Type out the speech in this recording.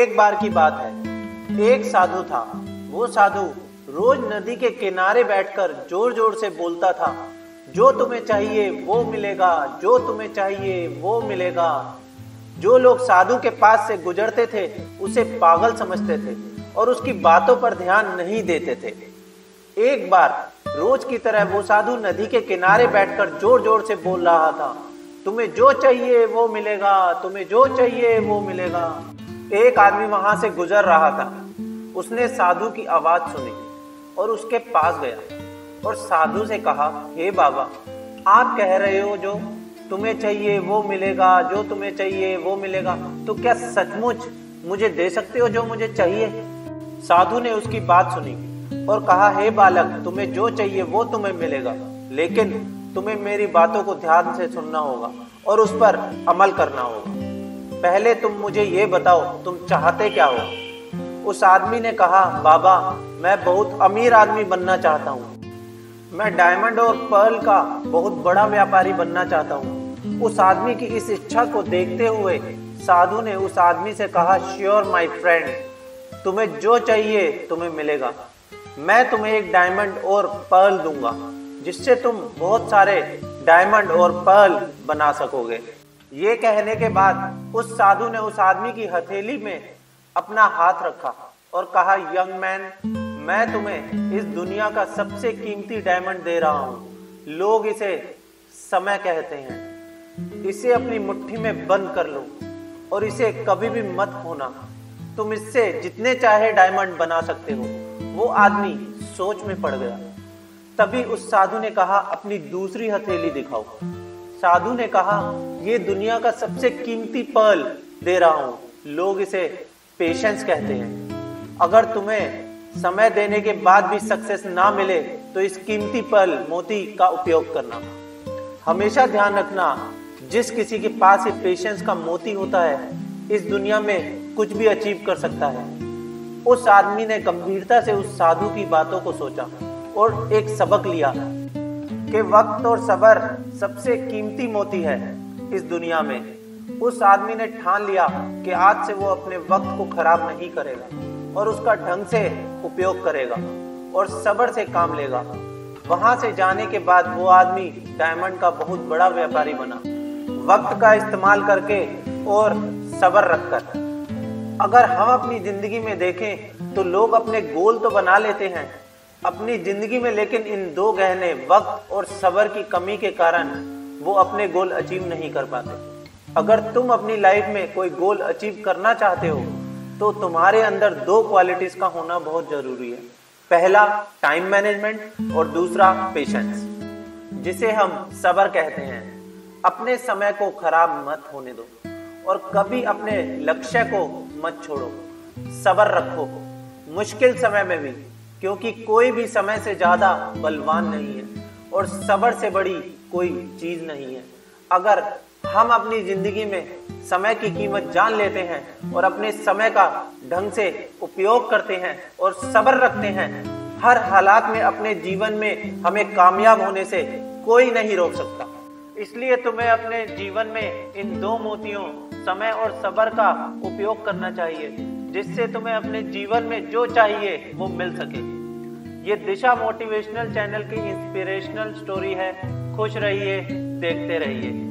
एक बार की बात है, एक साधु था। वो साधु रोज नदी के किनारे बैठकर जोर जोर से बोलता था, जो तुम्हें चाहिए वो मिलेगा, जो तुम्हें चाहिए वो मिलेगा। जो लोग साधु के पास से गुजरते थे उसे पागल समझते थे और उसकी बातों पर ध्यान नहीं देते थे। एक बार रोज की तरह वो साधु नदी के किनारे बैठकर जोर जोर से बोल रहा था, तुम्हें जो चाहिए वो मिलेगा, तुम्हें जो चाहिए वो मिलेगा। एक आदमी वहां से गुजर रहा था। उसने साधु की आवाज सुनी और उसके पास गया और साधु से कहा, हे बाबा, आप कह रहे हो जो तुम्हें चाहिए वो मिलेगा, जो तुम्हें चाहिए वो मिलेगा, तो क्या सचमुच मुझे दे सकते हो जो मुझे चाहिए? साधु ने उसकी बात सुनी और कहा, हे बालक, तुम्हें जो चाहिए वो तुम्हें मिलेगा, लेकिन तुम्हें मेरी बातों को ध्यान से सुनना होगा और उस पर अमल करना होगा। पहले तुम मुझे ये बताओ, तुम चाहते क्या हो? उस आदमी ने कहा, बाबा, मैं बहुत अमीर आदमी बनना चाहता हूँ। मैं डायमंड और पर्ल का बहुत बड़ा व्यापारी बनना चाहता हूँ। उस आदमी की इस इच्छा को देखते हुए साधु ने उस आदमी से कहा, श्योर माय फ्रेंड, तुम्हें जो चाहिए तुम्हें मिलेगा। मैं तुम्हें एक डायमंड और पर्ल दूंगा जिससे तुम बहुत सारे डायमंड और पर्ल बना सकोगे। ये कहने के बाद उस साधु ने उस आदमी की हथेली में अपना हाथ रखा और कहा, यंग मैन, मैं तुम्हें इस दुनिया का सबसे कीमती डायमंड दे रहा हूँ। लोग इसे समय कहते हैं। इसे अपनी मुट्ठी में बंद कर लो और इसे कभी भी मत खोना। तुम इससे जितने चाहे डायमंड बना सकते हो। वो आदमी सोच में पड़ गया। तभी उस साधु ने कहा, अपनी दूसरी हथेली दिखाओ। साधु ने कहा, ये दुनिया का सबसे कीमती पर्ल दे रहा हूँ। लोग इसे पेशेंस कहते हैं। अगर तुम्हें समय देने के बाद भी सक्सेस ना मिले तो इस कीमती पर्ल मोती का उपयोग करना। हमेशा ध्यान रखना, जिस किसी के पास ये पेशेंस का मोती होता है इस दुनिया में कुछ भी अचीव कर सकता है। उस आदमी ने गंभीरता से उस साधु की बातों को सोचा और एक सबक लिया कि वक्त और सब्र सबसे कीमती मोती है इस दुनिया में। उस आदमी ने ठान लिया कि आज से वो अपने वक्त को खराब नहीं करेगा और उसका ढंग से उपयोग करेगा और सब्र से काम लेगा। वहां से जाने के बाद वो आदमी डायमंड का बहुत बड़ा व्यापारी बना, वक्त का इस्तेमाल करके और सब्र रखकर। अगर हम अपनी जिंदगी में देखें तो लोग अपने गोल तो बना लेते हैं अपनी जिंदगी में, लेकिन इन दो गहने वक्त और सब्र की कमी के कारण वो अपने गोल अचीव नहीं कर पाते। अगर तुम अपनी लाइफ में कोई गोल अचीव करना चाहते हो तो तुम्हारे अंदर दो क्वालिटीज का होना बहुत जरूरी है। पहला टाइम मैनेजमेंट और दूसरा पेशेंस, जिसे हम सब्र कहते हैं। अपने समय को खराब मत होने दो और कभी अपने लक्ष्य को मत छोड़ो। सब्र रखो मुश्किल समय में भी, क्योंकि कोई भी समय से ज्यादा बलवान नहीं है और सब्र से बड़ी कोई चीज नहीं है। अगर हम अपनी जिंदगी में समय की कीमत जान लेते हैं और अपने समय का ढंग से उपयोग करते हैं और सब्र रखते हैं, हर हालात में अपने जीवन में हमें कामयाब होने से कोई नहीं रोक सकता। इसलिए तुम्हें अपने जीवन में इन दो मोतियों समय और सब्र का उपयोग करना चाहिए, जिससे तुम्हें अपने जीवन में जो चाहिए वो मिल सके। ये दिशा मोटिवेशनल चैनल की इंस्पिरेशनल स्टोरी है। खुश रहिए, देखते रहिए।